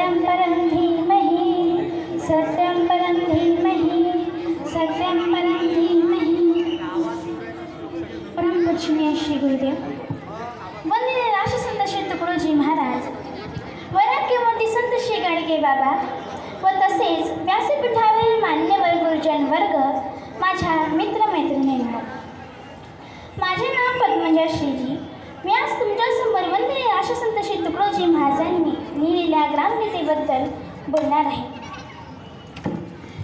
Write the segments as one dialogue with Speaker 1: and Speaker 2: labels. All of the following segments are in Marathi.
Speaker 1: सत्यं परं धीमहि सत्यं परं धीमहि सत्यं परं धीमहि। परमपूजनीय श्री गुरुदेव वंदनीय राष्ट्रसंत श्री तुकडोजी महाराज, वराक्यमूर्ती संत श्री गाडगे बाबा व तसेच व्यासपीठावरील मान्यवर गुरुजन वर्ग, माझ्या मित्रमैत्रिणींनो, माझे नाव पद्मजा श्रीजी। मी आज तुमच्यासमोर वंदनीय राष्ट्रसंत श्री तुकडोजी महाराजांनी लिहिलेल्या ग्रामगीतेबद्दल बोलणार आहे।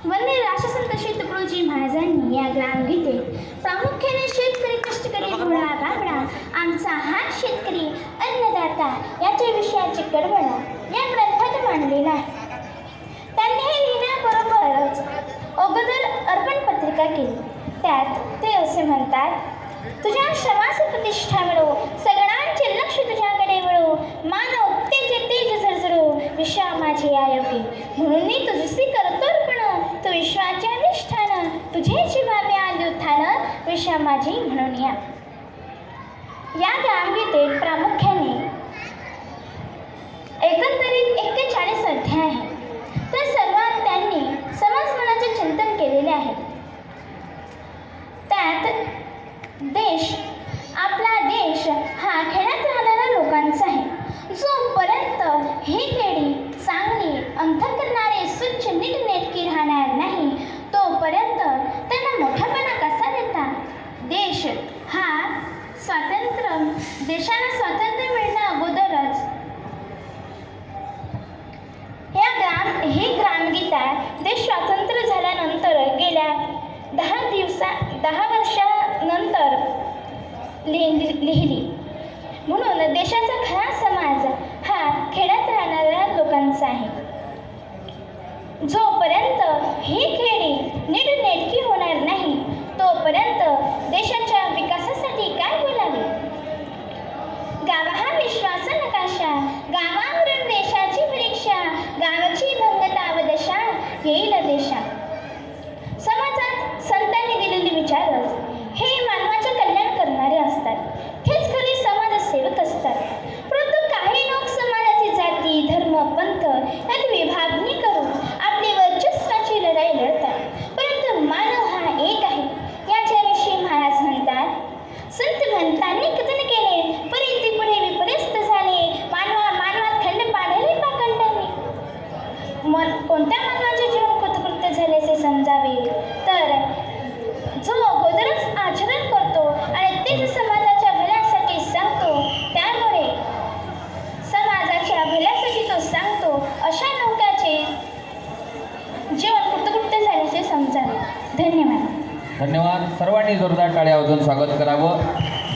Speaker 1: वंदनीय राष्ट्रसंत श्री तुकडोजी महाराजांनी या ग्रामगीतेत प्रामुख्याने शेतकरी, कष्टकरी, घोडा बाबडा, आमचा हात शेतकरी, अन्नदाता याच्या विषयाची कडवड या ग्रंथात मांडलेला आहे। त्यांनी हे लिहिण्याबरोबरच अगोदर अर्पण पत्रिका केली। त्यात ते असे म्हणतात, तुझ्या श्रमास प्रतिष्ठा मिळो, सगळ्यांचे लक्ष तुझ्याकडे वळो, मानव तेज तेज झरझरो, विश्वा माझे आयोगी, म्हणून मी तुझसी करतो अर्पण, तू विश्वाचे अधिष्ठान, तुझे जीवावे आली उत्थान, विश्वा माझी म्हणून या ग्रामगीतेत प्रामुख्याने एकंदरीत 41 अध्याय आहे। तर सर्वात त्यांनी समाजमनाचे चिंतन केलेले आहे। त्यात आपला देश हा खेड्यात राहणाऱ्या लोकांचा आहे। जोपर्यंत ही खेडी चांगली अंतःकरणारे स्वच्छ नीटनेटकी राहणार नाही, तोपर्यंत त्यांना मोठापणा कसा देता? देशाला स्वातंत्र्य मिळण्या अगोदरच ही ग्रामगीता देश स्वातंत्र्य झाल्यानंतर गेल्या 10 वर्षानंतर लिहिली। म्हणून देशाचा खरा समाज हा खेड्यात राहणाऱ्या लोकांचा आहे। जोपर्यंत ही खेडी नीटनेटकी होणार नाही, तोपर्यंत देशाच्या विकासासाठी काय बोलावे? गावा हा विश्वास नकाशा, गावावरून देशाची परीक्षा, गावाची भंगता व दशा येईल देशा। समाजात संतांनी दिलेले विचारच हे मानवाचे कल्याण करणारे असतात, हेच खरे समाजसेवक असतात। परंतु काही लोक समाजाची जाती, धर्म, पंथ यात विभागणी करून आपली वर्चस्वाची लढाई लढतात, परंतु मानव हा एक आहे याच्याविषयी महाराज म्हणतात, संत म्हणतांनी कथन केले, परी पुढे विपरीत झाले, मानवात खंड पाडले पाखंडांनी। कोणत्या मानवाचे जीवन कृतकृत्य झाल्याचे समजावे तर जो अगोदरच आचरण करतो आणि तेच समाजाच्या भल्यासाठी सांगतो, त्यामुळे समाजाच्या भल्यासाठी तो सांगतो, अशा लोकांचे जीवन कृतकृत्य झाल्याचे समजावे। धन्यवाद।
Speaker 2: धन्यवाद। सर्वांनी जोरदार टाळ्या वाजवून स्वागत करावं।